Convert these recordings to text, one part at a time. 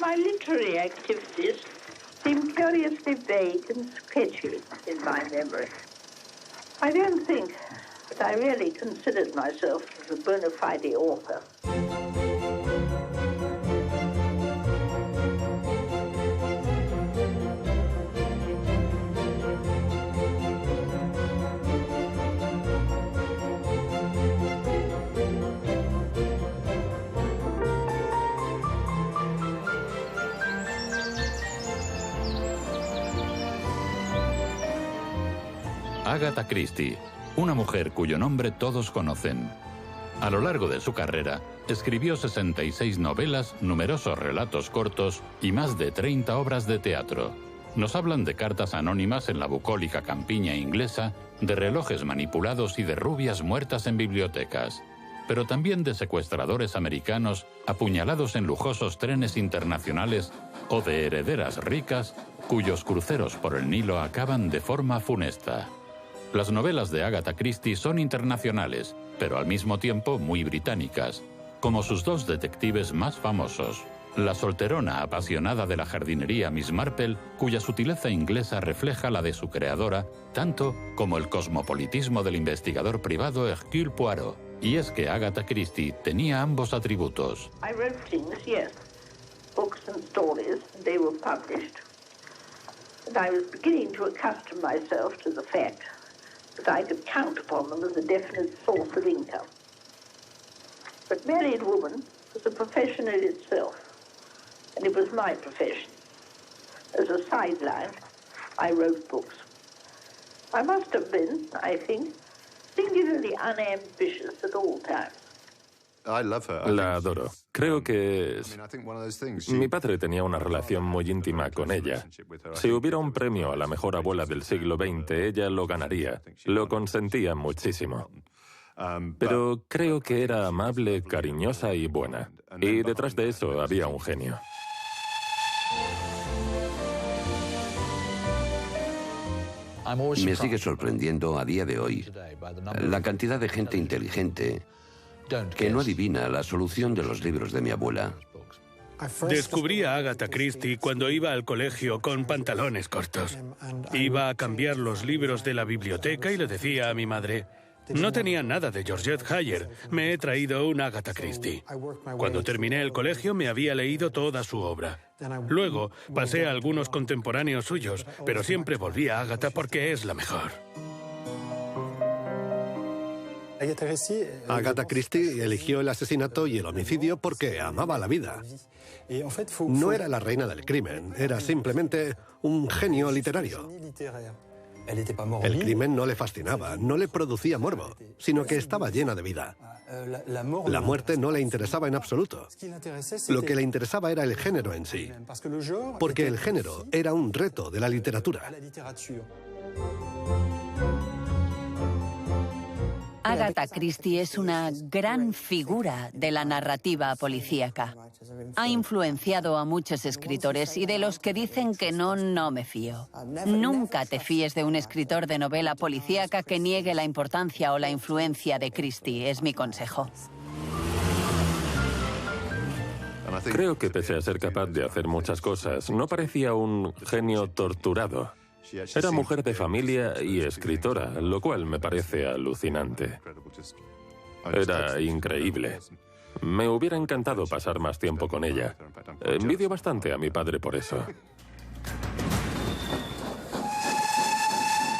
My literary activities seem curiously vague and sketchy in my memory. I don't think that I really considered myself as a bona fide author. Agatha Christie, una mujer cuyo nombre todos conocen. A lo largo de su carrera, escribió 66 novelas, numerosos relatos cortos y más de 30 obras de teatro. Nos hablan de cartas anónimas en la bucólica campiña inglesa, de relojes manipulados y de rubias muertas en bibliotecas, pero también de secuestradores americanos apuñalados en lujosos trenes internacionales o de herederas ricas cuyos cruceros por el Nilo acaban de forma funesta. Las novelas de Agatha Christie son internacionales, pero al mismo tiempo muy británicas, como sus dos detectives más famosos. La solterona apasionada de la jardinería Miss Marple, cuya sutileza inglesa refleja la de su creadora, tanto como el cosmopolitismo del investigador privado Hercule Poirot. Y es que Agatha Christie tenía ambos atributos. I wrote things, yes, books and stories, they were published. And I was beginning to accustom myself to the fact that I could count upon them as a definite source of income. But married woman was a profession in itself, and it was my profession. As a sideline, I wrote books. I must have been, I think, singularly unambitious at all times. La adoro. Creo que mi padre tenía una relación muy íntima con ella. Si hubiera un premio a la mejor abuela del siglo XX, ella lo ganaría. Lo consentía muchísimo. Pero creo que era amable, cariñosa y buena. Y detrás de eso había un genio. Me sigue sorprendiendo a día de hoy la cantidad de gente inteligente que no adivina la solución de los libros de mi abuela. Descubrí a Agatha Christie cuando iba al colegio con pantalones cortos. Iba a cambiar los libros de la biblioteca y le decía a mi madre: no tenía nada de Georgette Heyer, me he traído una Agatha Christie. Cuando terminé el colegio me había leído toda su obra. Luego pasé a algunos contemporáneos suyos, pero siempre volví a Agatha porque es la mejor. Agatha Christie eligió el asesinato y el homicidio porque amaba la vida. No era la reina del crimen, era simplemente un genio literario. El crimen no le fascinaba, no le producía morbo, sino que estaba llena de vida. La muerte no le interesaba en absoluto. Lo que le interesaba era el género en sí, porque el género era un reto de la literatura. Agatha Christie es una gran figura de la narrativa policíaca. Ha influenciado a muchos escritores y de los que dicen que no, no me fío. Nunca te fíes de un escritor de novela policíaca que niegue la importancia o la influencia de Christie, es mi consejo. Creo que pese a ser capaz de hacer muchas cosas, no parecía un genio torturado. Era mujer de familia y escritora, lo cual me parece alucinante. Era increíble. Me hubiera encantado pasar más tiempo con ella. Envidio bastante a mi padre por eso.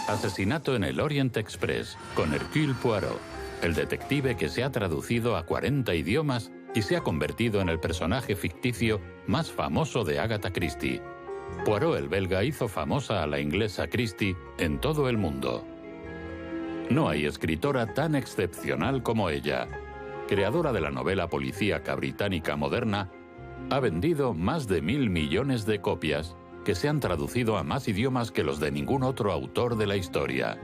Asesinato en el Orient Express, con Hercule Poirot, el detective que se ha traducido a 40 idiomas y se ha convertido en el personaje ficticio más famoso de Agatha Christie. Poirot el belga hizo famosa a la inglesa Christie en todo el mundo. No hay escritora tan excepcional como ella. Creadora de la novela policíaca británica moderna, ha vendido más de 1.000 millones de copias que se han traducido a más idiomas que los de ningún otro autor de la historia.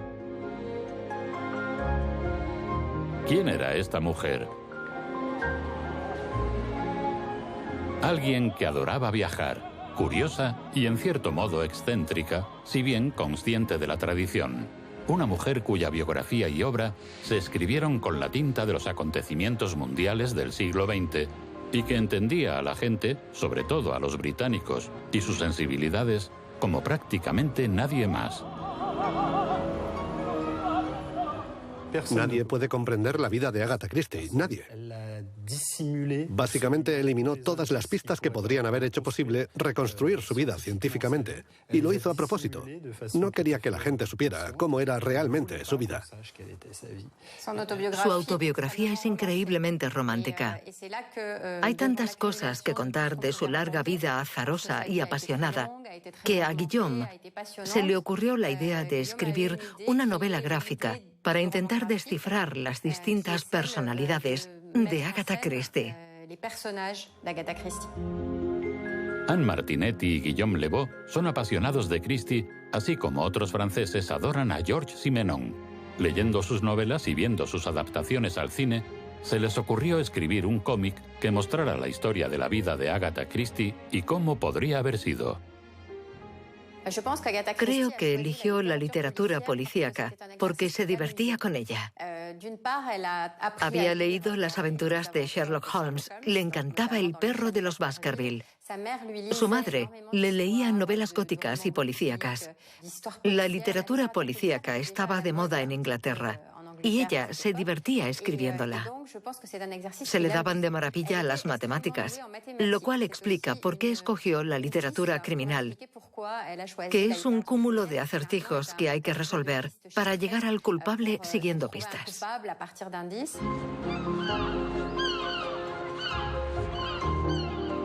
¿Quién era esta mujer? Alguien que adoraba viajar, curiosa y en cierto modo excéntrica, si bien consciente de la tradición. Una mujer cuya biografía y obra se escribieron con la tinta de los acontecimientos mundiales del siglo XX y que entendía a la gente, sobre todo a los británicos, y sus sensibilidades, como prácticamente nadie más. Nadie puede comprender la vida de Agatha Christie, nadie. Básicamente eliminó todas las pistas que podrían haber hecho posible reconstruir su vida científicamente, y lo hizo a propósito. No quería que la gente supiera cómo era realmente su vida. Su autobiografía es increíblemente romántica. Hay tantas cosas que contar de su larga vida azarosa y apasionada que a Guillaume se le ocurrió la idea de escribir una novela gráfica para intentar descifrar las distintas personalidades de Agatha Christie. Anne Martinetti y Guillaume Le Beau son apasionados de Christie, así como otros franceses adoran a Georges Simenon. Leyendo sus novelas y viendo sus adaptaciones al cine, se les ocurrió escribir un cómic que mostrara la historia de la vida de Agatha Christie y cómo podría haber sido. Creo que eligió la literatura policíaca porque se divertía con ella. Había leído las aventuras de Sherlock Holmes. Le encantaba El perro de los Baskerville. Su madre le leía novelas góticas y policíacas. La literatura policíaca estaba de moda en Inglaterra y ella se divertía escribiéndola. Se le daban de maravilla las matemáticas, lo cual explica por qué escogió la literatura criminal, que es un cúmulo de acertijos que hay que resolver para llegar al culpable siguiendo pistas.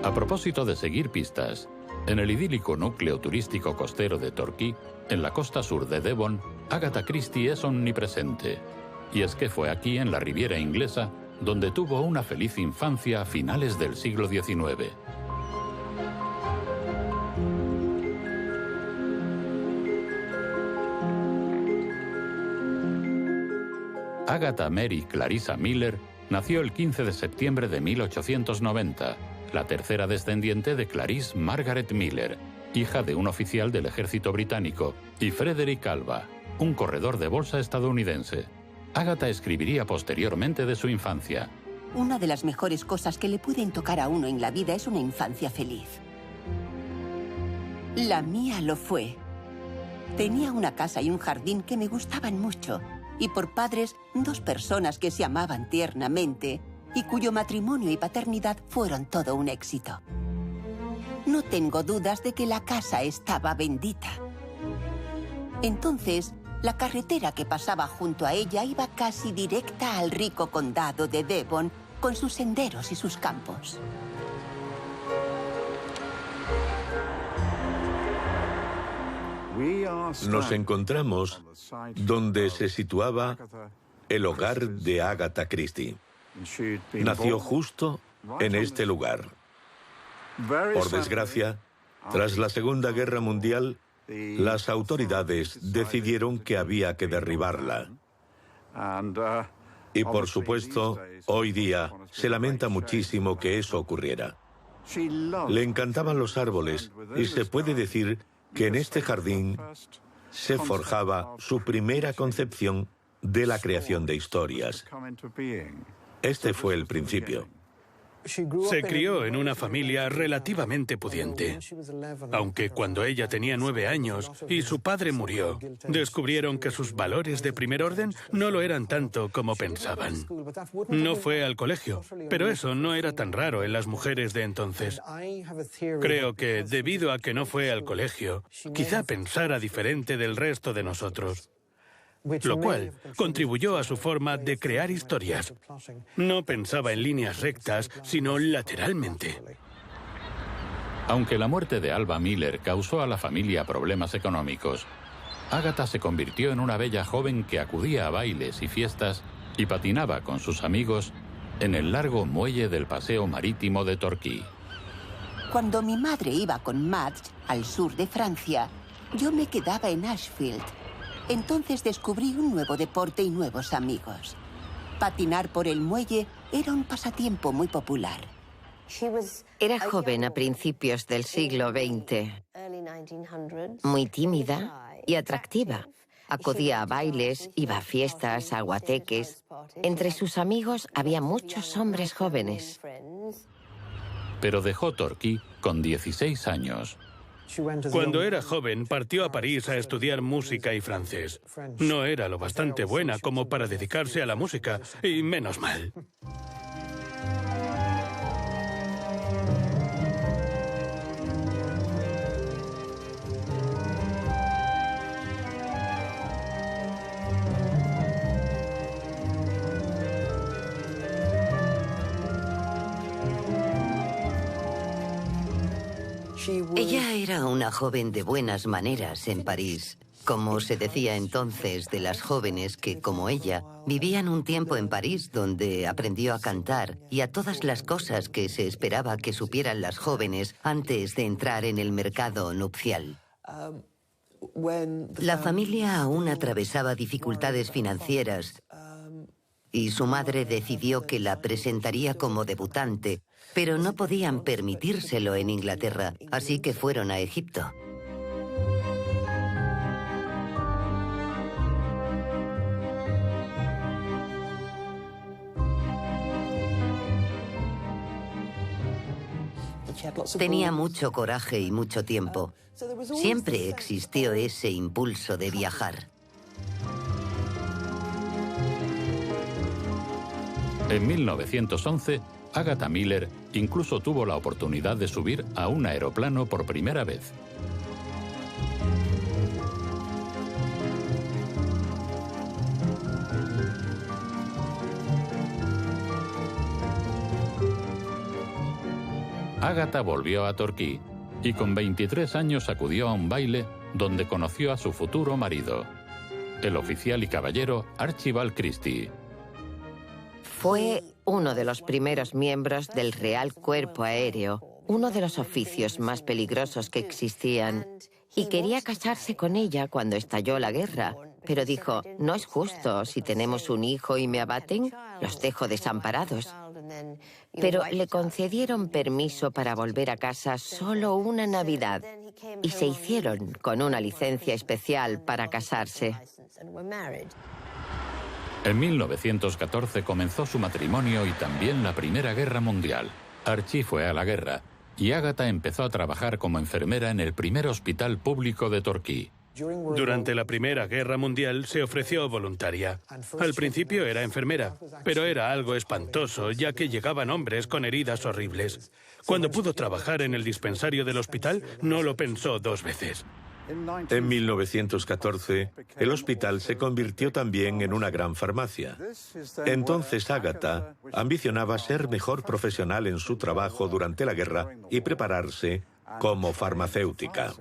A propósito de seguir pistas, en el idílico núcleo turístico costero de Torquay, en la costa sur de Devon, Agatha Christie es omnipresente. Y es que fue aquí, en la Riviera inglesa, donde tuvo una feliz infancia a finales del siglo XIX. Agatha Mary Clarissa Miller nació el 15 de septiembre de 1890, la tercera descendiente de Clarice Margaret Miller, hija de un oficial del ejército británico, y Frederick Alva, un corredor de bolsa estadounidense. Agatha escribiría posteriormente de su infancia. Una de las mejores cosas que le pueden tocar a uno en la vida es una infancia feliz. La mía lo fue. Tenía una casa y un jardín que me gustaban mucho, y por padres, dos personas que se amaban tiernamente y cuyo matrimonio y paternidad fueron todo un éxito. No tengo dudas de que la casa estaba bendita. Entonces, la carretera que pasaba junto a ella iba casi directa al rico condado de Devon, con sus senderos y sus campos. Nos encontramos donde se situaba el hogar de Agatha Christie. Nació justo en este lugar. Por desgracia, tras la Segunda Guerra Mundial, las autoridades decidieron que había que derribarla. Y por supuesto, hoy día se lamenta muchísimo que eso ocurriera. Le encantaban los árboles y se puede decir que en este jardín se forjaba su primera concepción de la creación de historias. Este fue el principio. Se crió en una familia relativamente pudiente. Aunque cuando ella tenía 9 años y su padre murió, descubrieron que sus valores de primer orden no lo eran tanto como pensaban. No fue al colegio, pero eso no era tan raro en las mujeres de entonces. Creo que, debido a que no fue al colegio, quizá pensara diferente del resto de nosotros, lo cual contribuyó a su forma de crear historias. No pensaba en líneas rectas, sino lateralmente. Aunque la muerte de Alva Miller causó a la familia problemas económicos, Agatha se convirtió en una bella joven que acudía a bailes y fiestas y patinaba con sus amigos en el largo muelle del paseo marítimo de Torquay. Cuando mi madre iba con Madge al sur de Francia, yo me quedaba en Ashfield. Entonces descubrí un nuevo deporte y nuevos amigos. Patinar por el muelle era un pasatiempo muy popular. Era joven a principios del siglo XX, muy tímida y atractiva. Acudía a bailes, iba a fiestas, a guateques. Entre sus amigos había muchos hombres jóvenes. pero dejó Torquay con 16 años. Cuando era joven, partió a París a estudiar música y francés. No era lo bastante buena como para dedicarse a la música, y menos mal. Ella era una joven de buenas maneras en París, como se decía entonces de las jóvenes que, como ella, vivían un tiempo en París donde aprendió a cantar y a todas las cosas que se esperaba que supieran las jóvenes antes de entrar en el mercado nupcial. La familia aún atravesaba dificultades financieras y su madre decidió que la presentaría como debutante, pero no podían permitírselo en Inglaterra, así que fueron a Egipto. Tenía mucho coraje y mucho tiempo. Siempre existió ese impulso de viajar. En 1911, Agatha Miller incluso tuvo la oportunidad de subir a un aeroplano por primera vez. Agatha volvió a Torquay y con 23 años acudió a un baile donde conoció a su futuro marido, el oficial y caballero Archibald Christie. Fue uno de los primeros miembros del Real Cuerpo Aéreo, uno de los oficios más peligrosos que existían, y quería casarse con ella cuando estalló la guerra, pero dijo, no es justo, si tenemos un hijo y me abaten, los dejo desamparados. Pero le concedieron permiso para volver a casa solo una Navidad, y se hicieron con una licencia especial para casarse. En 1914 comenzó su matrimonio y también la Primera Guerra Mundial. Archie fue a la guerra y Agatha empezó a trabajar como enfermera en el primer hospital público de Torquay. Durante la Primera Guerra Mundial se ofreció voluntaria. Al principio era enfermera, pero era algo espantoso, ya que llegaban hombres con heridas horribles. Cuando pudo trabajar en el dispensario del hospital, no lo pensó dos veces. En 1914, el hospital se convirtió también en una gran farmacia. Entonces Agatha ambicionaba ser mejor profesional en su trabajo durante la guerra y prepararse como farmacéutica.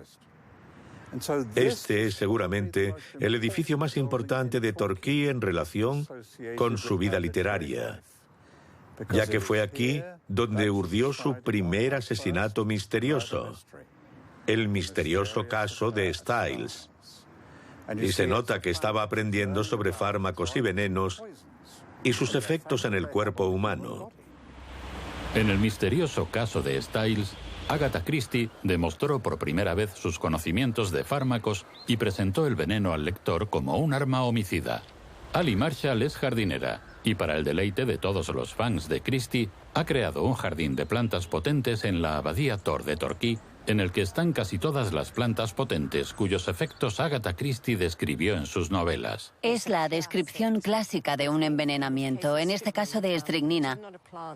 Este es seguramente el edificio más importante de Torquay en relación con su vida literaria, ya que fue aquí donde urdió su primer asesinato misterioso, el misterioso caso de Styles. Y se nota que estaba aprendiendo sobre fármacos y venenos y sus efectos en el cuerpo humano. En el misterioso caso de Styles, Agatha Christie demostró por primera vez sus conocimientos de fármacos y presentó el veneno al lector como un arma homicida. Ali Marshall es jardinera y para el deleite de todos los fans de Christie, ha creado un jardín de plantas potentes en la Abadía Tor de Torquay, en el que están casi todas las plantas potentes cuyos efectos Agatha Christie describió en sus novelas. Es la descripción clásica de un envenenamiento, en este caso de estricnina.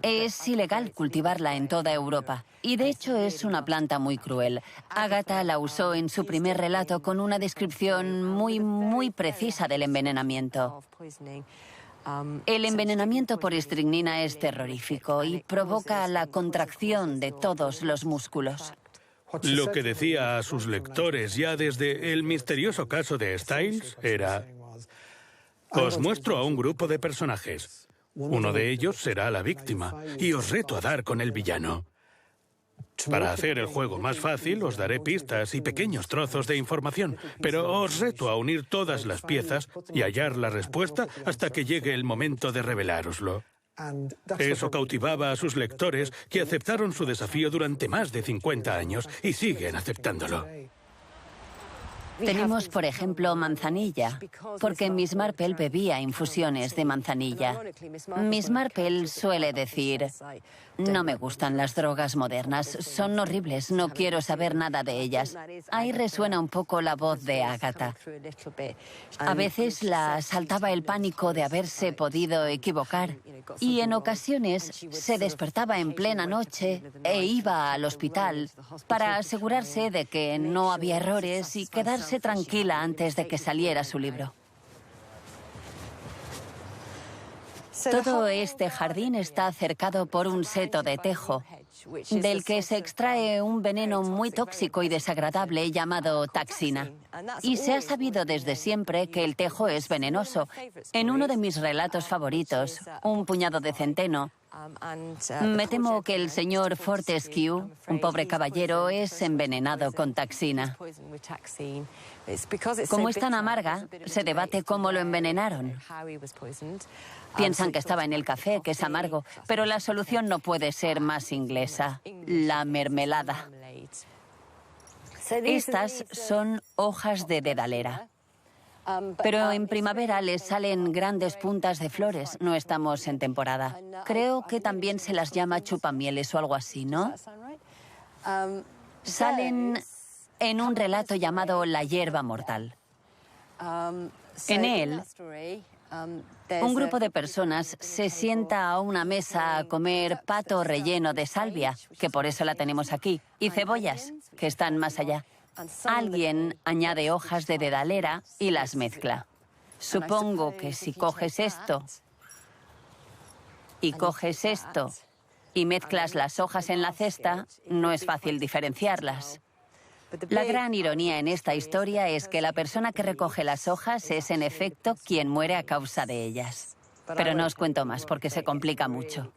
Es ilegal cultivarla en toda Europa y de hecho es una planta muy cruel. Agatha la usó en su primer relato con una descripción muy precisa del envenenamiento. El envenenamiento por estricnina es terrorífico y provoca la contracción de todos los músculos. Lo que decía a sus lectores ya desde el misterioso caso de Styles era: os muestro a un grupo de personajes. Uno de ellos será la víctima y os reto a dar con el villano. Para hacer el juego más fácil, os daré pistas y pequeños trozos de información, pero os reto a unir todas las piezas y hallar la respuesta hasta que llegue el momento de revelároslo. Eso cautivaba a sus lectores, que aceptaron su desafío durante más de 50 años y siguen aceptándolo. Tenemos, por ejemplo, manzanilla, porque Miss Marple bebía infusiones de manzanilla. Miss Marple suele decir: no me gustan las drogas modernas, son horribles, no quiero saber nada de ellas. Ahí resuena un poco la voz de Agatha. A veces la asaltaba el pánico de haberse podido equivocar y en ocasiones se despertaba en plena noche e iba al hospital para asegurarse de que no había errores y quedarse tranquila antes de que saliera su libro. Todo este jardín está cercado por un seto de tejo, del que se extrae un veneno muy tóxico y desagradable llamado taxina. Y se ha sabido desde siempre que el tejo es venenoso. En uno de mis relatos favoritos, Un puñado de centeno, me temo que el señor Fortescue, un pobre caballero, es envenenado con taxina. Como es tan amarga, se debate cómo lo envenenaron. Piensan que estaba en el café, que es amargo, pero la solución no puede ser más inglesa: la mermelada. Estas son hojas de dedalera. Pero en primavera les salen grandes puntas de flores. No estamos en temporada. Creo que también se las llama chupamieles o algo así, ¿no? Salen en un relato llamado La hierba mortal. En él, un grupo de personas se sienta a una mesa a comer pato relleno de salvia, que por eso la tenemos aquí, y cebollas, que están más allá. Alguien añade hojas de dedalera y las mezcla. Supongo que si coges esto y coges esto y mezclas las hojas en la cesta, no es fácil diferenciarlas. La gran ironía en esta historia es que la persona que recoge las hojas es, en efecto, quien muere a causa de ellas. Pero no os cuento más porque se complica mucho.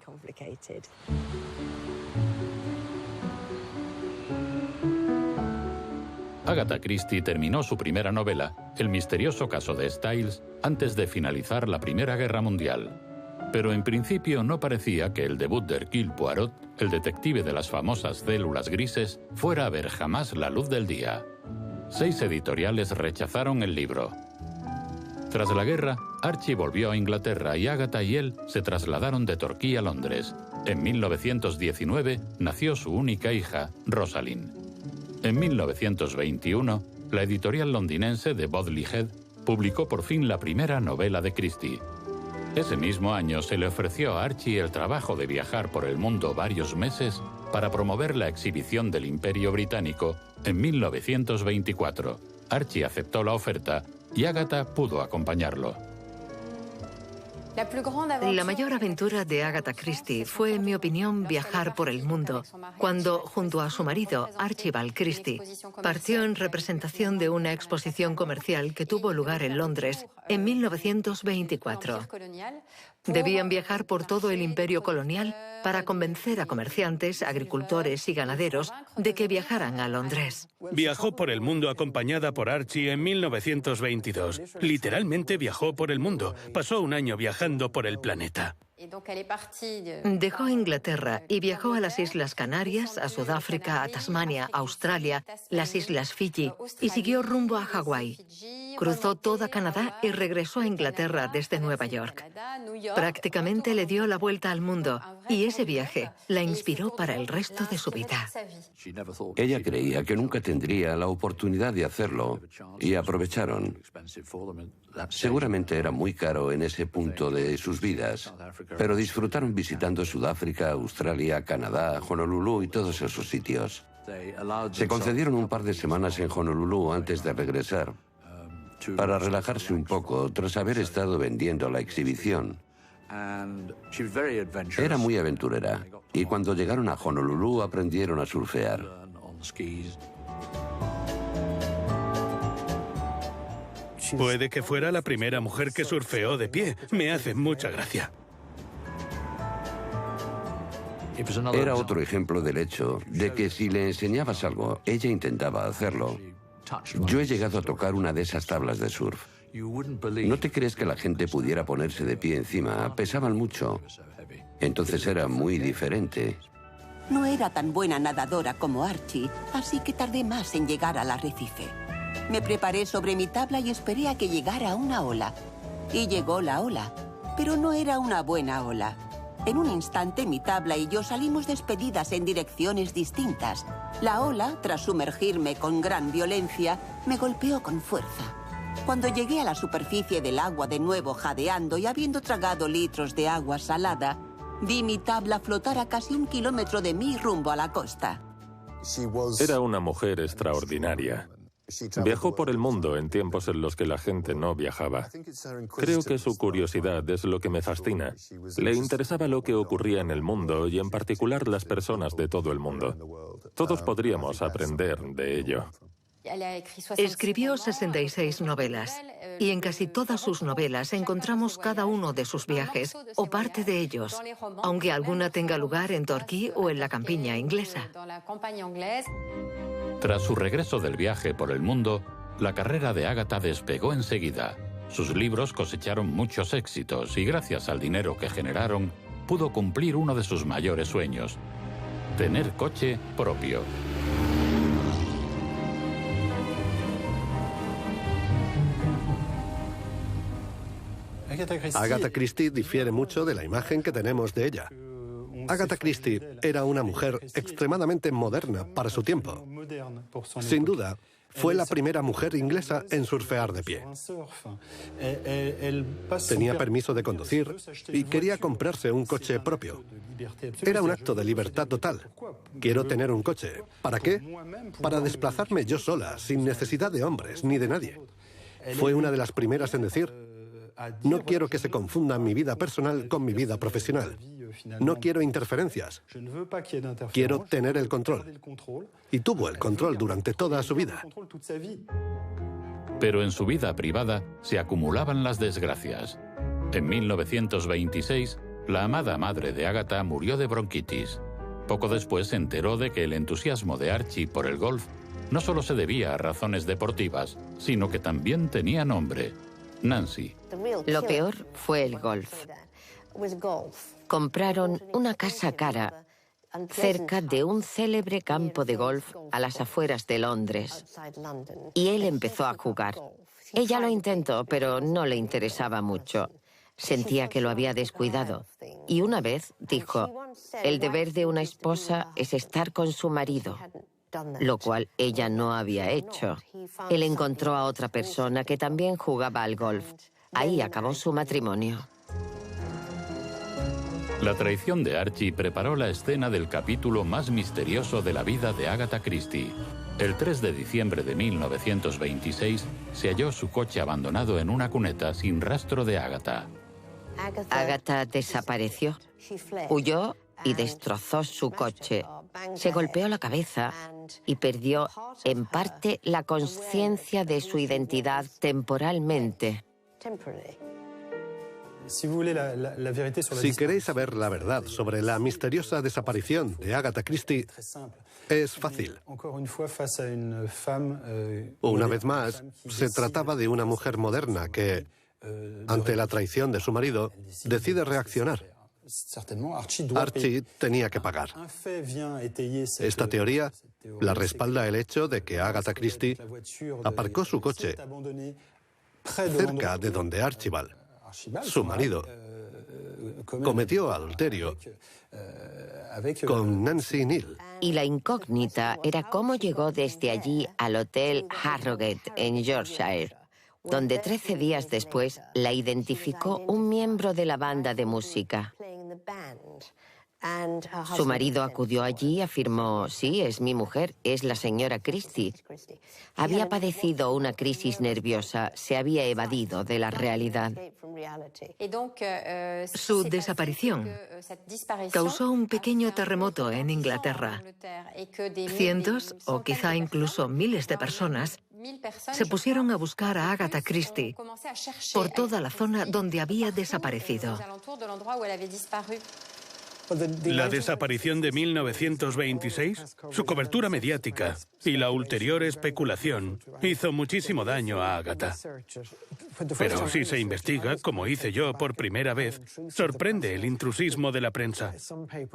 Agatha Christie terminó su primera novela, El misterioso caso de Styles, antes de finalizar la Primera Guerra Mundial. Pero en principio no parecía que el debut de Hercule Poirot, el detective de las famosas células grises, fuera a ver jamás la luz del día. 6 editoriales rechazaron el libro. Tras la guerra, Archie volvió a Inglaterra y Agatha y él se trasladaron de Torquay a Londres. En 1919 nació su única hija, Rosalind. En 1921, la editorial londinense de Bodley Head publicó por fin la primera novela de Christie. Ese mismo año se le ofreció a Archie el trabajo de viajar por el mundo varios meses para promover la exhibición del Imperio Británico en 1924. Archie aceptó la oferta y Agatha pudo acompañarlo. La mayor aventura de Agatha Christie fue, en mi opinión, viajar por el mundo, cuando, junto a su marido, Archibald Christie, partió en representación de una exposición comercial que tuvo lugar en Londres en 1924. Debían viajar por todo el imperio colonial para convencer a comerciantes, agricultores y ganaderos de que viajaran a Londres. Viajó por el mundo acompañada por Archie en 1922. Literalmente viajó por el mundo. Pasó un año viajando por el planeta. Dejó Inglaterra y viajó a las Islas Canarias, a Sudáfrica, a Tasmania, a Australia, las Islas Fiji y siguió rumbo a Hawái. Cruzó toda Canadá y regresó a Inglaterra desde Nueva York. Prácticamente le dio la vuelta al mundo y ese viaje la inspiró para el resto de su vida. Ella creía que nunca tendría la oportunidad de hacerlo y aprovecharon. Seguramente era muy caro en ese punto de sus vidas, pero disfrutaron visitando Sudáfrica, Australia, Canadá, Honolulu y todos esos sitios. Se concedieron un par de semanas en Honolulu antes de regresar, para relajarse un poco tras haber estado vendiendo la exhibición. Era muy aventurera y cuando llegaron a Honolulu aprendieron a surfear. Puede que fuera la primera mujer que surfeó de pie. Me hace mucha gracia. Era otro ejemplo del hecho de que si le enseñabas algo, ella intentaba hacerlo. Yo he llegado a tocar una de esas tablas de surf. ¿No te crees que la gente pudiera ponerse de pie encima? Pesaban mucho. Entonces era muy diferente. No era tan buena nadadora como Archie, así que tardé más en llegar al arrecife. Me preparé sobre mi tabla y esperé a que llegara una ola. Y llegó la ola, pero no era una buena ola. En un instante mi tabla y yo salimos despedidas en direcciones distintas. La ola, tras sumergirme con gran violencia, me golpeó con fuerza. Cuando llegué a la superficie del agua de nuevo jadeando y habiendo tragado litros de agua salada, vi mi tabla flotar a casi 1 kilómetro de mí rumbo a la costa. Era una mujer extraordinaria. Viajó por el mundo en tiempos en los que la gente no viajaba. Creo que su curiosidad es lo que me fascina. Le interesaba lo que ocurría en el mundo y en particular las personas de todo el mundo. Todos podríamos aprender de ello. Escribió 66 novelas y en casi todas sus novelas encontramos cada uno de sus viajes o parte de ellos, aunque alguna tenga lugar en Torquay o en la campiña inglesa. Tras su regreso del viaje por el mundo, la carrera de Agatha despegó enseguida. Sus libros cosecharon muchos éxitos y gracias al dinero que generaron, pudo cumplir uno de sus mayores sueños: tener coche propio. Agatha Christie difiere mucho de la imagen que tenemos de ella. Agatha Christie era una mujer extremadamente moderna para su tiempo. Sin duda, fue la primera mujer inglesa en surfear de pie. Tenía permiso de conducir y quería comprarse un coche propio. Era un acto de libertad total. Quiero tener un coche. ¿Para qué? Para desplazarme yo sola, sin necesidad de hombres ni de nadie. Fue una de las primeras en decir: no quiero que se confunda mi vida personal con mi vida profesional. No quiero interferencias. Quiero tener el control. Y tuvo el control durante toda su vida. Pero en su vida privada se acumulaban las desgracias. En 1926, la amada madre de Agatha murió de bronquitis. Poco después se enteró de que el entusiasmo de Archie por el golf no solo se debía a razones deportivas, sino que también tenía nombre: Nancy. Lo peor fue el golf. Compraron una casa cara cerca de un célebre campo de golf a las afueras de Londres. Y él empezó a jugar. Ella lo intentó, pero no le interesaba mucho. Sentía que lo había descuidado. Y una vez dijo: el deber de una esposa es estar con su marido, lo cual ella no había hecho. Él encontró a otra persona que también jugaba al golf. Ahí acabó su matrimonio. La traición de Archie preparó la escena del capítulo más misterioso de la vida de Agatha Christie. El 3 de diciembre de 1926 se halló su coche abandonado en una cuneta sin rastro de Agatha. Agatha desapareció. Huyó y destrozó su coche. Se golpeó la cabeza y perdió en parte la conciencia de su identidad temporalmente. Si queréis saber la verdad sobre la misteriosa desaparición de Agatha Christie, es fácil. Una vez más, se trataba de una mujer moderna que, ante la traición de su marido, decide reaccionar. Archie tenía que pagar. Esta teoría la respalda el hecho de que Agatha Christie aparcó su coche cerca de donde Archibald, su marido, cometió adulterio con Nancy Neal. Y la incógnita era cómo llegó desde allí al Hotel Harrogate en Yorkshire, donde 13 días después la identificó un miembro de la banda de música. Su marido acudió allí y afirmó: sí, es mi mujer, es la señora Christie. Había padecido una crisis nerviosa, se había evadido de la realidad. Su desaparición causó un pequeño terremoto en Inglaterra. Cientos o quizá incluso miles de personas se pusieron a buscar a Agatha Christie por toda la zona donde había desaparecido. La desaparición de 1926, su cobertura mediática, y la ulterior especulación hizo muchísimo daño a Agatha. Pero si se investiga, como hice yo por primera vez, sorprende el intrusismo de la prensa.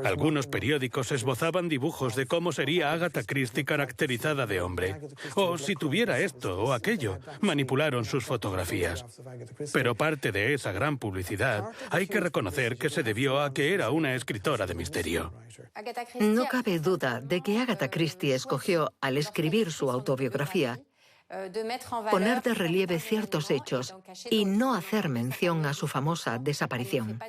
Algunos periódicos esbozaban dibujos de cómo sería Agatha Christie caracterizada de hombre. O si tuviera esto o aquello, manipularon sus fotografías. Pero parte de esa gran publicidad hay que reconocer que se debió a que era una escritora de misterio. No cabe duda de que Agatha Christie escogió, al escribir su autobiografía, poner de relieve ciertos hechos y no hacer mención a su famosa desaparición.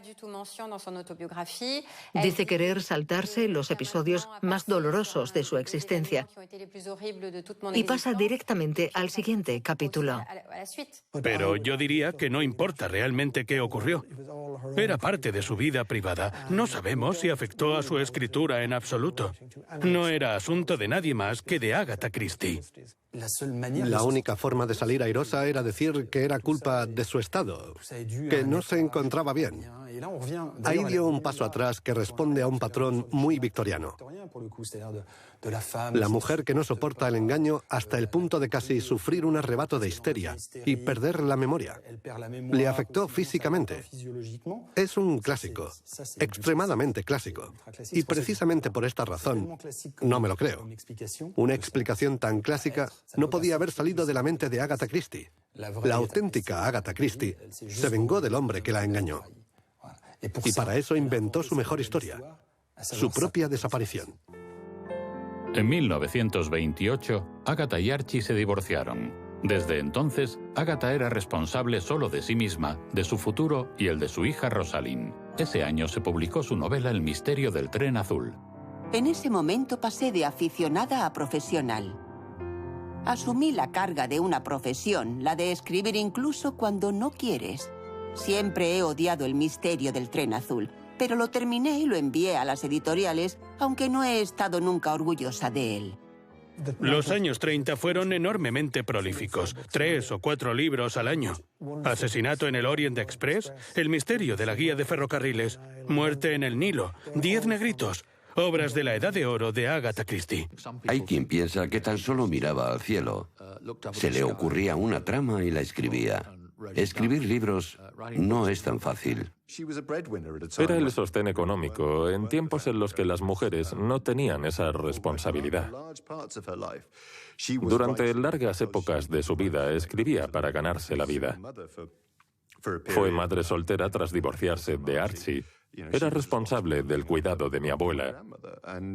Dice querer saltarse los episodios más dolorosos de su existencia y pasa directamente al siguiente capítulo. Pero yo diría que no importa realmente qué ocurrió. Era parte de su vida privada. No sabemos si afectó a su escritura en absoluto. No era asunto de nadie más que de Agatha Christie. La única forma de salir airosa era decir que era culpa de su estado, que no se encontraba bien. Ahí dio un paso atrás que responde a un patrón muy victoriano. La mujer que no soporta el engaño hasta el punto de casi sufrir un arrebato de histeria y perder la memoria. Le afectó físicamente. Es un clásico, extremadamente clásico. Y precisamente por esta razón, no me lo creo. Una explicación tan clásica no podía haber salido de la mente de Agatha Christie. La auténtica Agatha Christie se vengó del hombre que la engañó. Y para eso inventó su mejor historia, su propia desaparición. En 1928, Agatha y Archie se divorciaron. Desde entonces, Agatha era responsable solo de sí misma, de su futuro y el de su hija Rosalind. Ese año se publicó su novela El misterio del tren azul. En ese momento pasé de aficionada a profesional. Asumí la carga de una profesión, la de escribir incluso cuando no quieres. Siempre he odiado el misterio del tren azul, pero lo terminé y lo envié a las editoriales, aunque no he estado nunca orgullosa de él. Los años 30 fueron enormemente prolíficos, 3 o 4 libros al año. Asesinato en el Orient Express, El misterio de la guía de ferrocarriles, Muerte en el Nilo, 10 negritos, obras de la Edad de Oro de Agatha Christie. Hay quien piensa que tan solo miraba al cielo. Se le ocurría una trama y la escribía. Escribir libros no es tan fácil. Era el sostén económico en tiempos en los que las mujeres no tenían esa responsabilidad. Durante largas épocas de su vida escribía para ganarse la vida. Fue madre soltera tras divorciarse de Archie. Era responsable del cuidado de mi abuela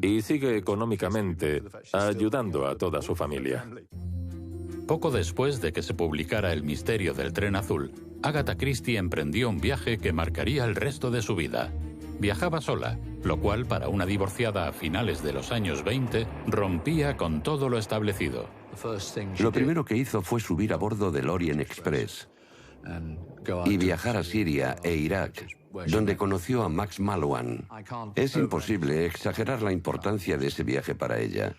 y sigue económicamente ayudando a toda su familia. Poco después de que se publicara El misterio del tren azul, Agatha Christie emprendió un viaje que marcaría el resto de su vida. Viajaba sola, lo cual para una divorciada a finales de los años 20 rompía con todo lo establecido. Lo primero que hizo fue subir a bordo del Orient Express y viajar a Siria e Irak, donde conoció a Max Mallowan. Es imposible exagerar la importancia de ese viaje para ella.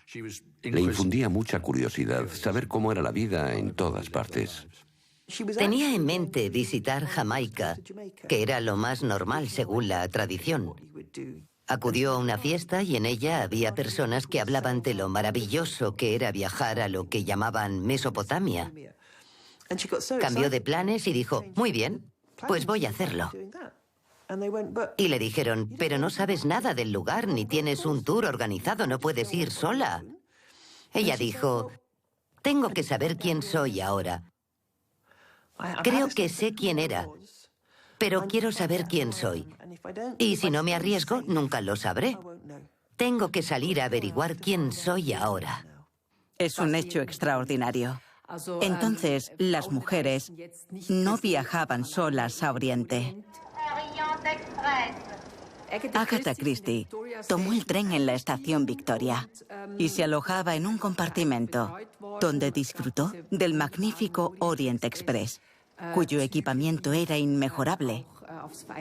Le infundía mucha curiosidad saber cómo era la vida en todas partes. Tenía en mente visitar Jamaica, que era lo más normal según la tradición. Acudió a una fiesta y en ella había personas que hablaban de lo maravilloso que era viajar a lo que llamaban Mesopotamia. Cambió de planes y dijo, muy bien, pues voy a hacerlo. Y le dijeron, pero no sabes nada del lugar, ni tienes un tour organizado, no puedes ir sola. Ella dijo, tengo que saber quién soy ahora. Creo que sé quién era, pero quiero saber quién soy. Y si no me arriesgo, nunca lo sabré. Tengo que salir a averiguar quién soy ahora. Es un hecho extraordinario. Entonces, las mujeres no viajaban solas a Oriente. Agatha Christie tomó el tren en la estación Victoria y se alojaba en un compartimento donde disfrutó del magnífico Orient Express, cuyo equipamiento era inmejorable.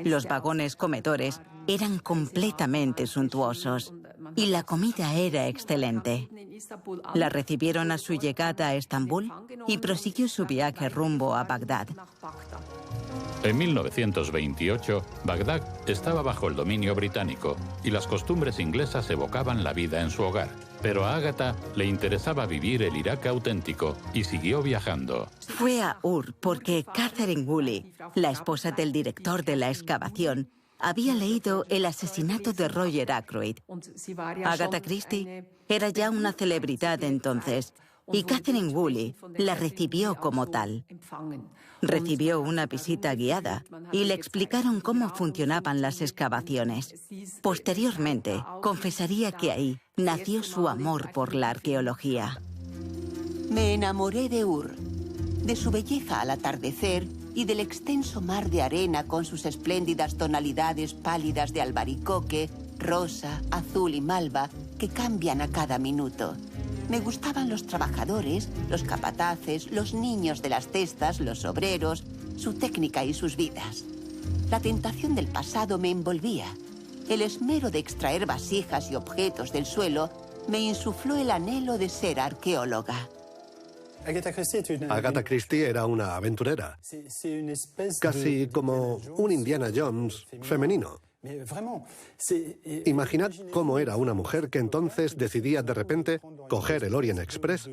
Los vagones comedores eran completamente suntuosos y la comida era excelente. La recibieron a su llegada a Estambul y prosiguió su viaje rumbo a Bagdad. En 1928, Bagdad estaba bajo el dominio británico y las costumbres inglesas evocaban la vida en su hogar. Pero a Agatha le interesaba vivir el Irak auténtico y siguió viajando. Fue a Ur porque Catherine Woolley, la esposa del director de la excavación, había leído El asesinato de Roger Ackroyd. Agatha Christie era ya una celebridad entonces y Catherine Woolley la recibió como tal. Recibió una visita guiada y le explicaron cómo funcionaban las excavaciones. Posteriormente, confesaría que ahí nació su amor por la arqueología. Me enamoré de Ur, de su belleza al atardecer y del extenso mar de arena con sus espléndidas tonalidades pálidas de albaricoque, rosa, azul y malva que cambian a cada minuto. Me gustaban los trabajadores, los capataces, los niños de las cestas, los obreros, su técnica y sus vidas. La tentación del pasado me envolvía. El esmero de extraer vasijas y objetos del suelo me insufló el anhelo de ser arqueóloga. Agatha Christie era una aventurera, casi como un Indiana Jones femenino. Imaginad cómo era una mujer que entonces decidía de repente coger el Orient Express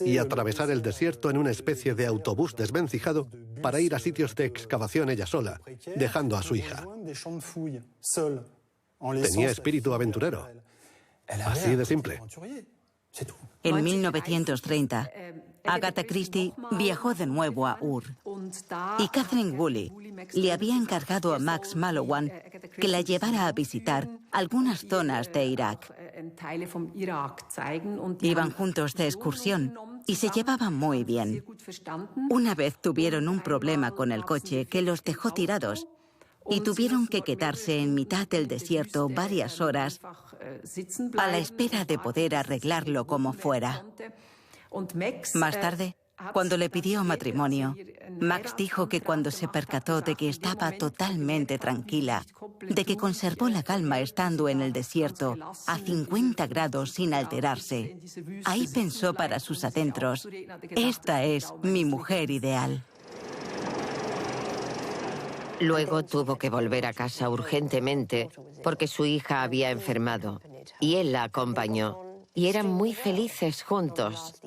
y atravesar el desierto en una especie de autobús desvencijado para ir a sitios de excavación ella sola, dejando a su hija. Tenía espíritu aventurero. Así de simple. En 1930, Agatha Christie viajó de nuevo a Ur y Catherine Woolley le había encargado a Max Mallowan que la llevara a visitar algunas zonas de Irak. Iban juntos de excursión y se llevaban muy bien. Una vez tuvieron un problema con el coche que los dejó tirados y tuvieron que quedarse en mitad del desierto varias horas a la espera de poder arreglarlo como fuera. Más tarde, cuando le pidió matrimonio, Max dijo que cuando se percató de que estaba totalmente tranquila, de que conservó la calma estando en el desierto a 50 grados sin alterarse, ahí pensó para sus adentros, esta es mi mujer ideal. Luego tuvo que volver a casa urgentemente porque su hija había enfermado y él la acompañó y eran muy felices juntos.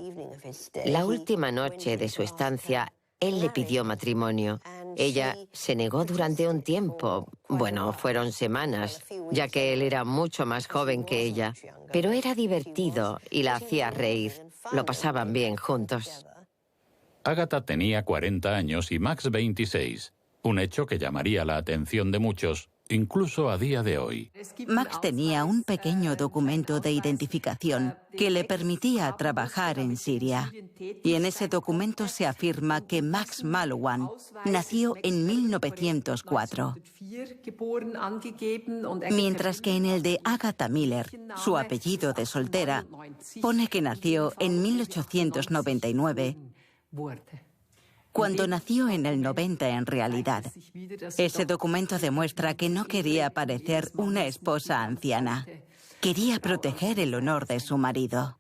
La última noche de su estancia, él le pidió matrimonio. Ella se negó durante un tiempo, bueno, fueron semanas, ya que él era mucho más joven que ella, pero era divertido y la hacía reír. Lo pasaban bien juntos. Agatha tenía 40 años y Max 26. Un hecho que llamaría la atención de muchos, incluso a día de hoy. Max tenía un pequeño documento de identificación que le permitía trabajar en Siria. Y en ese documento se afirma que Max Mallowan nació en 1904. Mientras que en el de Agatha Miller, su apellido de soltera, pone que nació en 1899. Cuando nació en el 90 en realidad. Ese documento demuestra que no quería parecer una esposa anciana. Quería proteger el honor de su marido.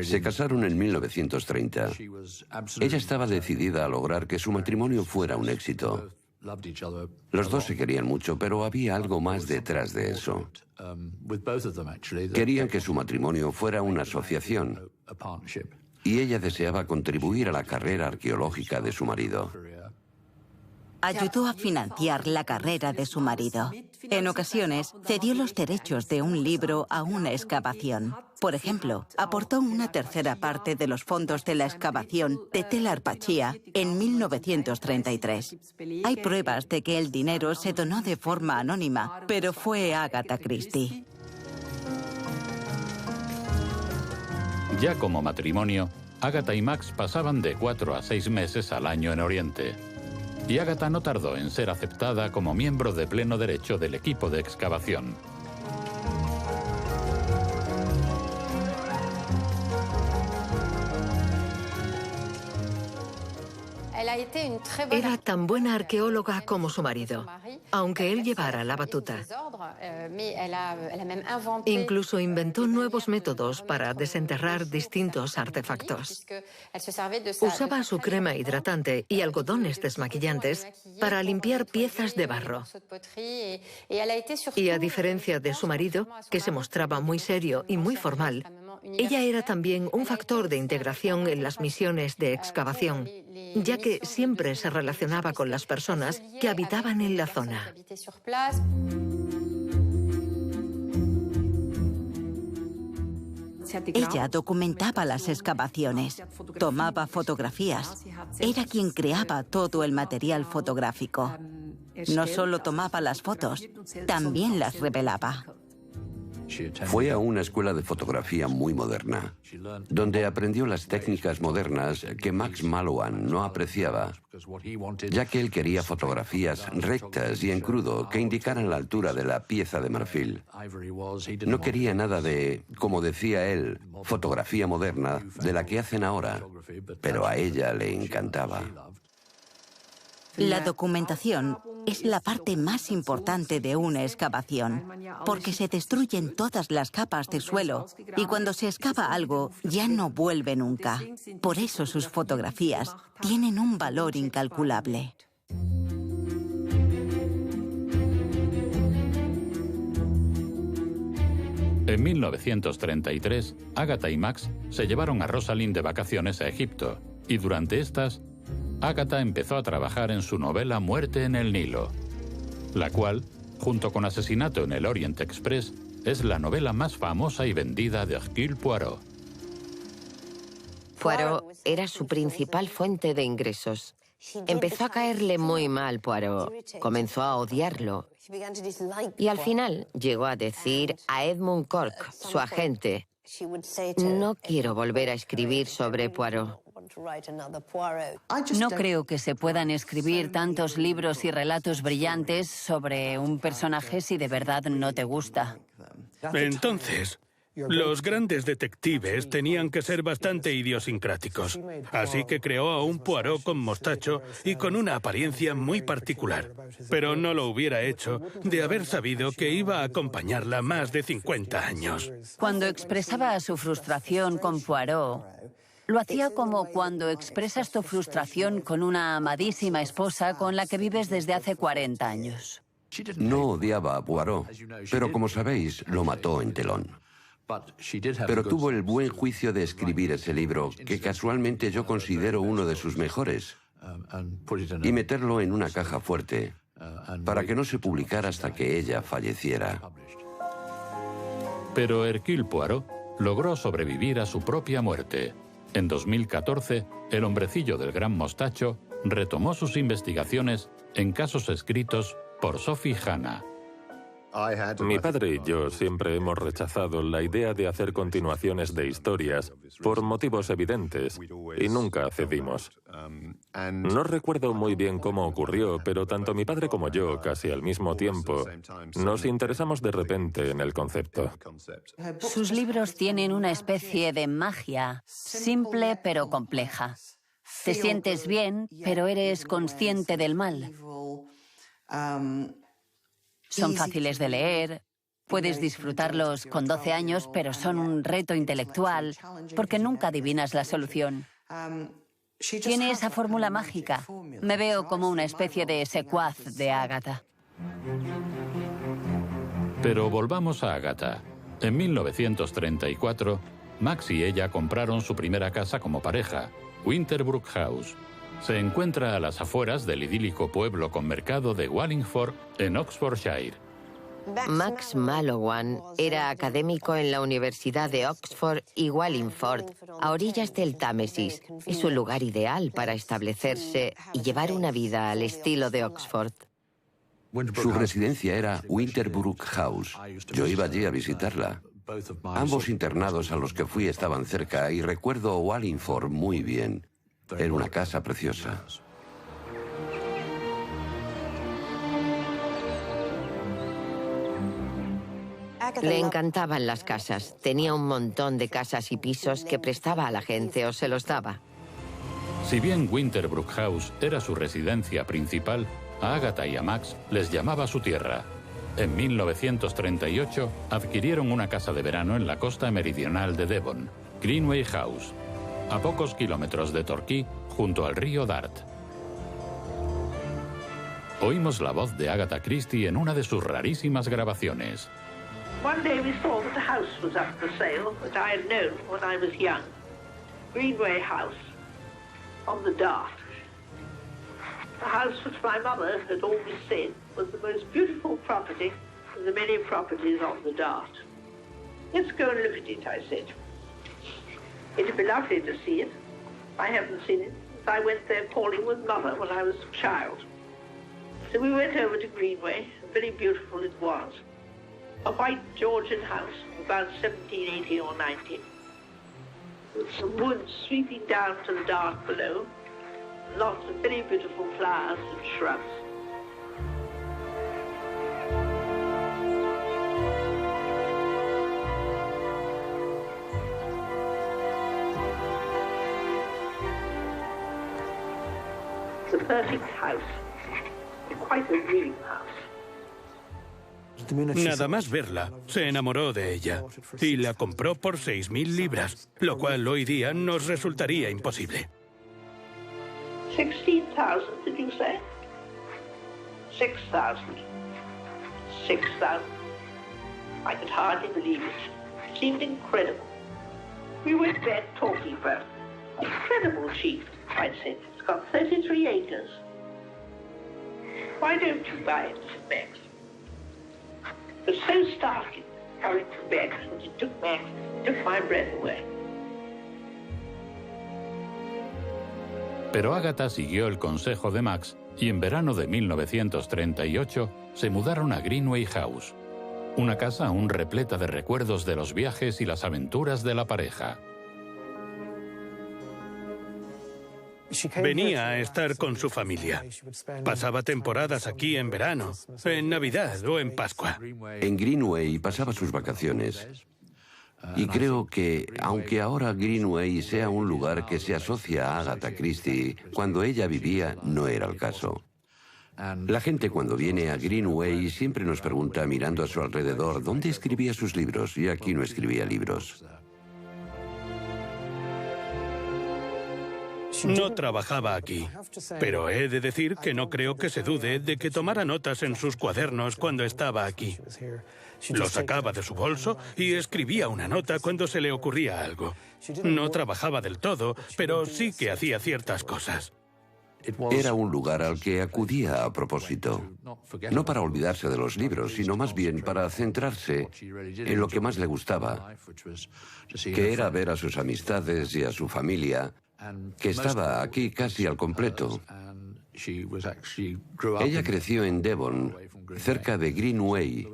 Se casaron en 1930. Ella estaba decidida a lograr que su matrimonio fuera un éxito. Los dos se querían mucho, pero había algo más detrás de eso. Querían que su matrimonio fuera una asociación. Y ella deseaba contribuir a la carrera arqueológica de su marido. Ayudó a financiar la carrera de su marido. En ocasiones, cedió los derechos de un libro a una excavación. Por ejemplo, aportó una tercera parte de los fondos de la excavación de Tel Arpachía en 1933. Hay pruebas de que el dinero se donó de forma anónima, pero fue Agatha Christie. Ya como matrimonio, Agatha y Max pasaban de 4 a 6 meses al año en Oriente. Y Agatha no tardó en ser aceptada como miembro de pleno derecho del equipo de excavación. Era tan buena arqueóloga como su marido, aunque él llevara la batuta. Incluso inventó nuevos métodos para desenterrar distintos artefactos. Usaba su crema hidratante y algodones desmaquillantes para limpiar piezas de barro. Y a diferencia de su marido, que se mostraba muy serio y muy formal, ella era también un factor de integración en las misiones de excavación, ya que siempre se relacionaba con las personas que habitaban en la zona. Ella documentaba las excavaciones, tomaba fotografías, era quien creaba todo el material fotográfico. No solo tomaba las fotos, también las revelaba. Fue a una escuela de fotografía muy moderna, donde aprendió las técnicas modernas que Max Mallowan no apreciaba, ya que él quería fotografías rectas y en crudo que indicaran la altura de la pieza de marfil. No quería nada de, como decía él, fotografía moderna de la que hacen ahora, pero a ella le encantaba. La documentación es la parte más importante de una excavación, porque se destruyen todas las capas de suelo y cuando se excava algo ya no vuelve nunca. Por eso sus fotografías tienen un valor incalculable. En 1933, Agatha y Max se llevaron a Rosalind de vacaciones a Egipto y durante estas, Agatha empezó a trabajar en su novela Muerte en el Nilo, la cual, junto con Asesinato en el Orient Express, es la novela más famosa y vendida de Hercule Poirot. Poirot era su principal fuente de ingresos. Empezó a caerle muy mal Poirot, comenzó a odiarlo y al final llegó a decir a Edmund Cork, su agente, «No quiero volver a escribir sobre Poirot». No creo que se puedan escribir tantos libros y relatos brillantes sobre un personaje si de verdad no te gusta. Entonces, los grandes detectives tenían que ser bastante idiosincráticos, así que creó a un Poirot con mostacho y con una apariencia muy particular. Pero no lo hubiera hecho de haber sabido que iba a acompañarla más de 50 años. Cuando expresaba su frustración con Poirot, lo hacía como cuando expresas tu frustración con una amadísima esposa con la que vives desde hace 40 años. No odiaba a Poirot, pero como sabéis, lo mató en telón. Pero tuvo el buen juicio de escribir ese libro, que casualmente yo considero uno de sus mejores, y meterlo en una caja fuerte, para que no se publicara hasta que ella falleciera. Pero Hercule Poirot logró sobrevivir a su propia muerte. En 2014, el hombrecillo del gran mostacho retomó sus investigaciones en casos escritos por Sophie Hannah. Mi padre y yo siempre hemos rechazado la idea de hacer continuaciones de historias por motivos evidentes y nunca cedimos. No recuerdo muy bien cómo ocurrió, pero tanto mi padre como yo, casi al mismo tiempo, nos interesamos de repente en el concepto. Sus libros tienen una especie de magia, simple pero compleja. Te sientes bien, pero eres consciente del mal. Son fáciles de leer, puedes disfrutarlos con 12 años, pero son un reto intelectual, porque nunca adivinas la solución. Tiene esa fórmula mágica. Me veo como una especie de secuaz de Agatha. Pero volvamos a Agatha. En 1934, Max y ella compraron su primera casa como pareja, Winterbrook House. Se encuentra a las afueras del idílico pueblo con mercado de Wallingford, en Oxfordshire. Max Mallowan era académico en la Universidad de Oxford y Wallingford, a orillas del Támesis. Es un lugar ideal para establecerse y llevar una vida al estilo de Oxford. Su residencia era Winterbrook House. Yo iba allí a visitarla. Ambos internados a los que fui estaban cerca y recuerdo Wallingford muy bien. Era una casa preciosa. Le encantaban las casas. Tenía un montón de casas y pisos que prestaba a la gente o se los daba. Si bien Winterbrook House era su residencia principal, a Agatha y a Max les llamaba su tierra. En 1938 adquirieron una casa de verano en la costa meridional de Devon, Greenway House, a pocos kilómetros de Torquay, junto al río Dart. Oímos la voz de Agatha Christie en una de sus rarísimas grabaciones. One day we saw that a house was up for sale that I had known when I was young. Greenway House, on the Dart. A house which my mother had always said was the most beautiful property of the many properties on the Dart. Let's go and look at it, I said. It'd be lovely to see it. I haven't seen it since I went there calling with Mother when I was a child. So we went over to Greenway, and very beautiful it was. A white Georgian house, about 1780 or 90, with some woods sweeping down to the Dart below, lots of very beautiful flowers and shrubs. It's a perfect house, quite a dream house. Nada más verla, se enamoró de ella y la compró por 6.000 libras, lo cual hoy día nos resultaría imposible. 16,000, did you say? 6,000. 6,000. I could hardly believe it. It seemed incredible. We went back talking about it. Incredible, Chief, I said. It's got 33 acres. Why don't you buy it, Max? It was so startling, coming from Max, that it took my breath away. Pero Agatha siguió el consejo de Max y en verano de 1938 se mudaron a Greenway House, una casa aún repleta de recuerdos de los viajes y las aventuras de la pareja. Venía a estar con su familia. Pasaba temporadas aquí en verano, en Navidad o en Pascua. En Greenway pasaba sus vacaciones. Y creo que, aunque ahora Greenway sea un lugar que se asocia a Agatha Christie, cuando ella vivía no era el caso. La gente cuando viene a Greenway siempre nos pregunta, mirando a su alrededor, ¿dónde escribía sus libros? Y aquí no escribía libros. No trabajaba aquí, pero he de decir que no creo que se dude de que tomara notas en sus cuadernos cuando estaba aquí. Lo sacaba de su bolso y escribía una nota cuando se le ocurría algo. No trabajaba del todo, pero sí que hacía ciertas cosas. Era un lugar al que acudía a propósito, no para olvidarse de los libros, sino más bien para centrarse en lo que más le gustaba, que era ver a sus amistades y a su familia, que estaba aquí casi al completo. Ella creció en Devon, cerca de Greenway,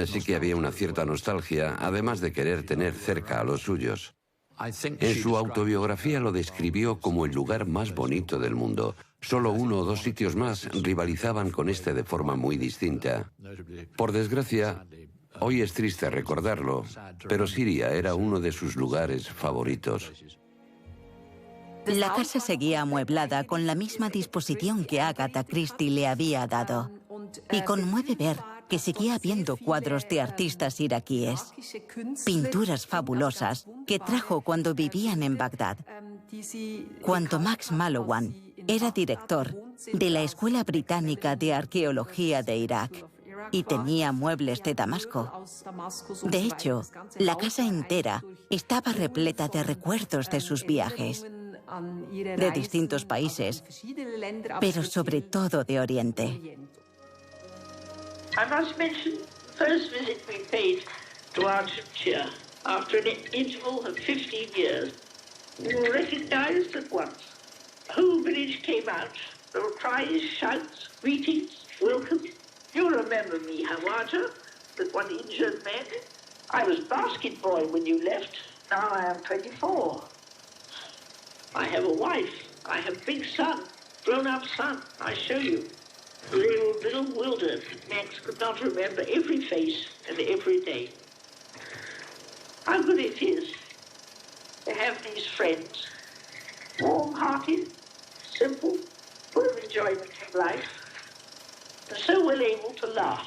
así que había una cierta nostalgia, además de querer tener cerca a los suyos. En su autobiografía lo describió como el lugar más bonito del mundo. Solo 1 o 2 sitios más rivalizaban con este de forma muy distinta. Por desgracia, hoy es triste recordarlo, pero Siria era uno de sus lugares favoritos. La casa seguía amueblada con la misma disposición que Agatha Christie le había dado. Y conmueve ver que seguía habiendo cuadros de artistas iraquíes, pinturas fabulosas que trajo cuando vivían en Bagdad. Cuando Max Mallowan era director de la Escuela Británica de Arqueología de Irak y tenía muebles de Damasco. De hecho, la casa entera estaba repleta de recuerdos de sus viajes, de distintos países, pero sobre todo de Oriente. I must mention the first visit we paid to Argentina after an interval of 15 years. We were recognized at once. The whole village came out. There were cries, shouts, greetings, welcomes. You remember me, Hawata, that one injured man? I was basket boy when you left. Now I am 24. I have a wife. I have a big son, grown-up son. I show you. They were a little bewildered. Max could not remember every face and every day. How good it is to have these friends, warm-hearted, simple, full of enjoyment of life, and so well able to laugh.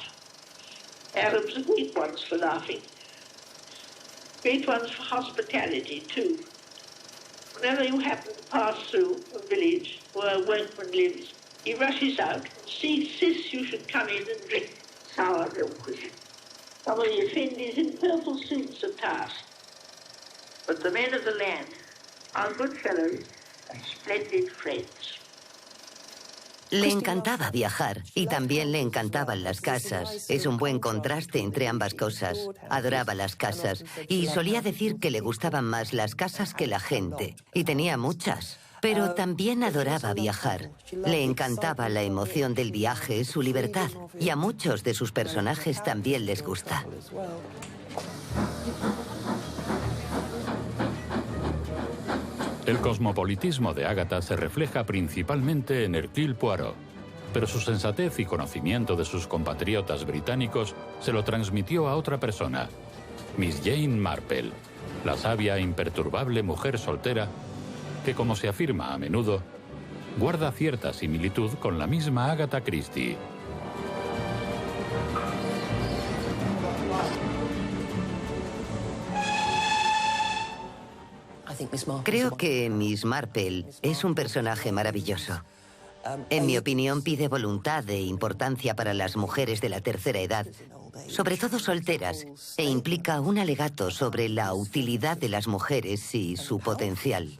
Arabs are great ones for laughing. Great ones for hospitality, too. Whenever you happen to pass through a village where a workman lives, he rushes out and insists you should come in and drink sour milk with him. Some of the Effendis in purple suits are tasked, but the men of the land are good fellows and splendid friends. Le encantaba viajar y también le encantaban las casas. Es un buen contraste entre ambas cosas. Adoraba las casas y solía decir que le gustaban más las casas que la gente. Y tenía muchas. Pero también adoraba viajar. Le encantaba la emoción del viaje, su libertad. Y a muchos de sus personajes también les gusta. El cosmopolitismo de Agatha se refleja principalmente en Hercule Poirot, pero su sensatez y conocimiento de sus compatriotas británicos se lo transmitió a otra persona, Miss Jane Marple, la sabia e imperturbable mujer soltera que, como se afirma a menudo, guarda cierta similitud con la misma Agatha Christie. Creo que Miss Marple es un personaje maravilloso. En mi opinión, pide voluntad e importancia para las mujeres de la tercera edad, sobre todo solteras, e implica un alegato sobre la utilidad de las mujeres y su potencial.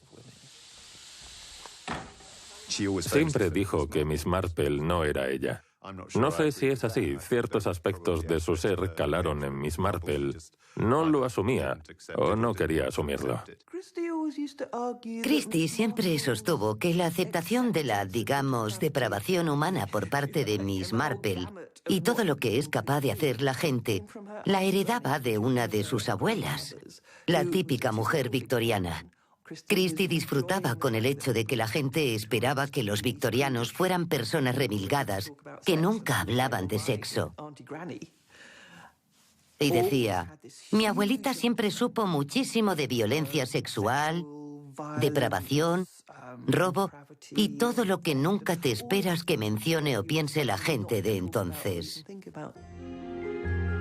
Siempre dijo que Miss Marple no era ella. No sé si es así. Ciertos aspectos de su ser calaron en Miss Marple. No lo asumía o no quería asumirlo. Christie siempre sostuvo que la aceptación de la, digamos, depravación humana por parte de Miss Marple y todo lo que es capaz de hacer la gente, la heredaba de una de sus abuelas, la típica mujer victoriana. Christie disfrutaba con el hecho de que la gente esperaba que los victorianos fueran personas remilgadas, que nunca hablaban de sexo. Y decía, mi abuelita siempre supo muchísimo de violencia sexual, depravación, robo y todo lo que nunca te esperas que mencione o piense la gente de entonces.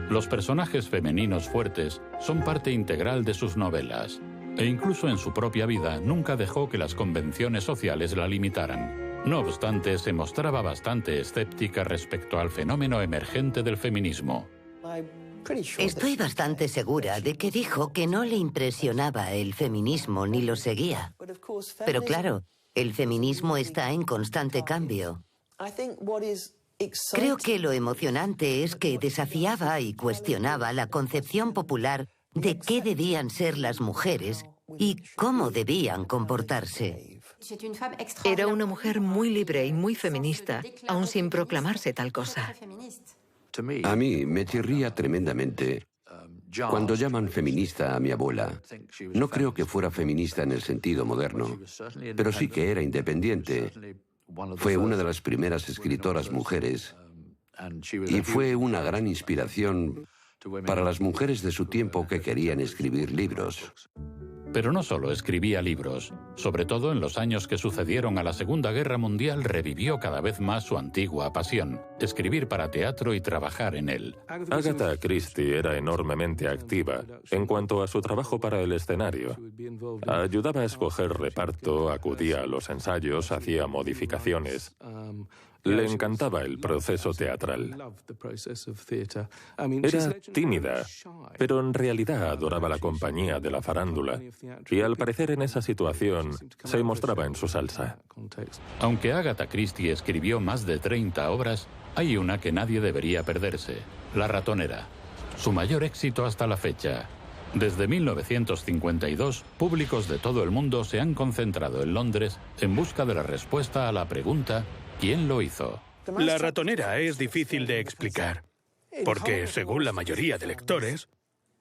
Los personajes femeninos fuertes son parte integral de sus novelas. E incluso en su propia vida nunca dejó que las convenciones sociales la limitaran. No obstante, se mostraba bastante escéptica respecto al fenómeno emergente del feminismo. Estoy bastante segura de que dijo que no le impresionaba el feminismo ni lo seguía. Pero claro, el feminismo está en constante cambio. Creo que lo emocionante es que desafiaba y cuestionaba la concepción popular de qué debían ser las mujeres y cómo debían comportarse. Era una mujer muy libre y muy feminista, aún sin proclamarse tal cosa. A mí me chirría tremendamente cuando llaman feminista a mi abuela. No creo que fuera feminista en el sentido moderno, pero sí que era independiente. Fue una de las primeras escritoras mujeres y fue una gran inspiración para las mujeres de su tiempo que querían escribir libros. Pero no solo escribía libros. Sobre todo en los años que sucedieron a la Segunda Guerra Mundial revivió cada vez más su antigua pasión, escribir para teatro y trabajar en él. Agatha Christie era enormemente activa en cuanto a su trabajo para el escenario. Ayudaba a escoger reparto, acudía a los ensayos, hacía modificaciones. Le encantaba el proceso teatral. Era tímida, pero en realidad adoraba la compañía de la farándula. Y al parecer en esa situación se mostraba en su salsa. Aunque Agatha Christie escribió más de 30 obras, hay una que nadie debería perderse: La ratonera. Su mayor éxito hasta la fecha. Desde 1952, públicos de todo el mundo se han concentrado en Londres en busca de la respuesta a la pregunta ¿quién lo hizo? La ratonera es difícil de explicar, porque según la mayoría de lectores,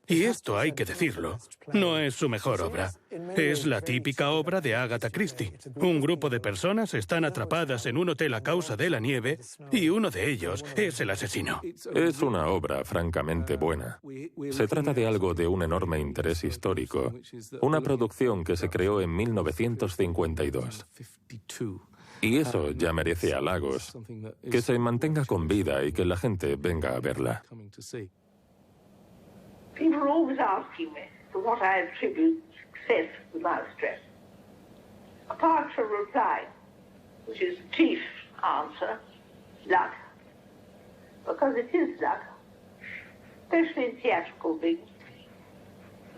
y esto hay que decirlo, no es su mejor obra. Es la típica obra de Agatha Christie. Un grupo de personas están atrapadas en un hotel a causa de la nieve y uno de ellos es el asesino. Es una obra francamente buena. Se trata de algo de un enorme interés histórico, una producción que se creó en 1952. Y eso ya merece halagos. Que se mantenga con vida y que la gente venga a verla. People are always asking me to what I attribute success with the Mousetrap. Apart from replying, which is the chief answer, luck. Because it is luck, especially in theatrical things,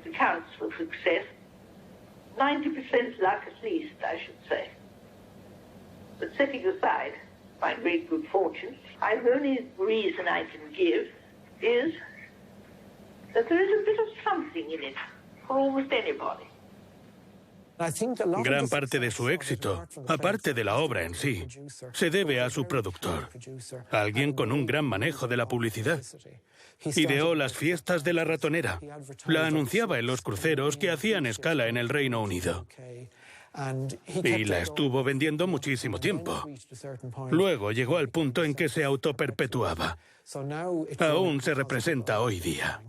it accounts for success. 90% luck at least, I should say. But setting aside my great good fortune, the only reason I can give is that there is a bit of something in it for almost anybody. Gran parte de su éxito, aparte de la obra en sí, se debe a su productor, alguien con un gran manejo de la publicidad. Ideó las fiestas de la ratonera. La anunciaba en los cruceros que hacían escala en el Reino Unido. Y la estuvo vendiendo muchísimo tiempo. Luego llegó al punto en que se autoperpetuaba. Aún se representa hoy día.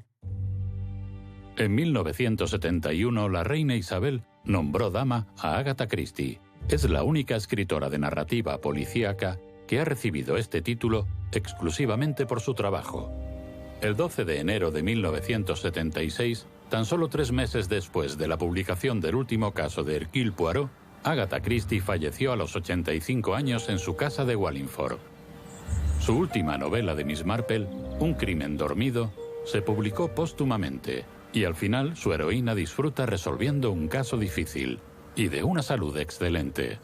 En 1971, la reina Isabel nombró dama a Agatha Christie. Es la única escritora de narrativa policíaca que ha recibido este título exclusivamente por su trabajo. El 12 de enero de 1976, tan solo 3 meses después de la publicación del último caso de Hercule Poirot, Agatha Christie falleció a los 85 años en su casa de Wallingford. Su última novela de Miss Marple, Un crimen dormido, se publicó póstumamente. Y al final su heroína disfruta resolviendo un caso difícil y de una salud excelente.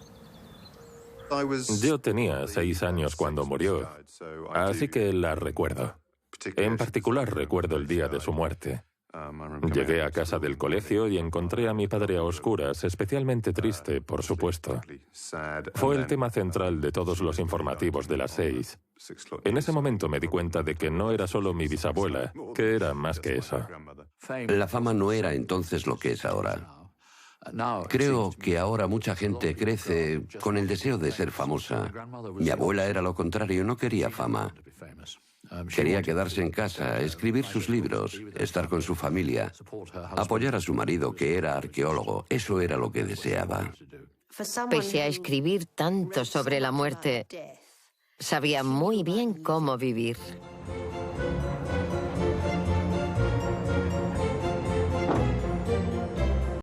Yo tenía 6 años cuando murió, así que la recuerdo. En particular recuerdo el día de su muerte. Llegué a casa del colegio y encontré a mi padre a oscuras, especialmente triste, por supuesto. Fue el tema central de todos los informativos de las 6. En ese momento me di cuenta de que no era solo mi bisabuela, que era más que eso. La fama no era entonces lo que es ahora. Creo que ahora mucha gente crece con el deseo de ser famosa. Mi abuela era lo contrario, no quería fama. Quería quedarse en casa, escribir sus libros, estar con su familia, apoyar a su marido, que era arqueólogo. Eso era lo que deseaba. Pese a escribir tanto sobre la muerte, sabía muy bien cómo vivir.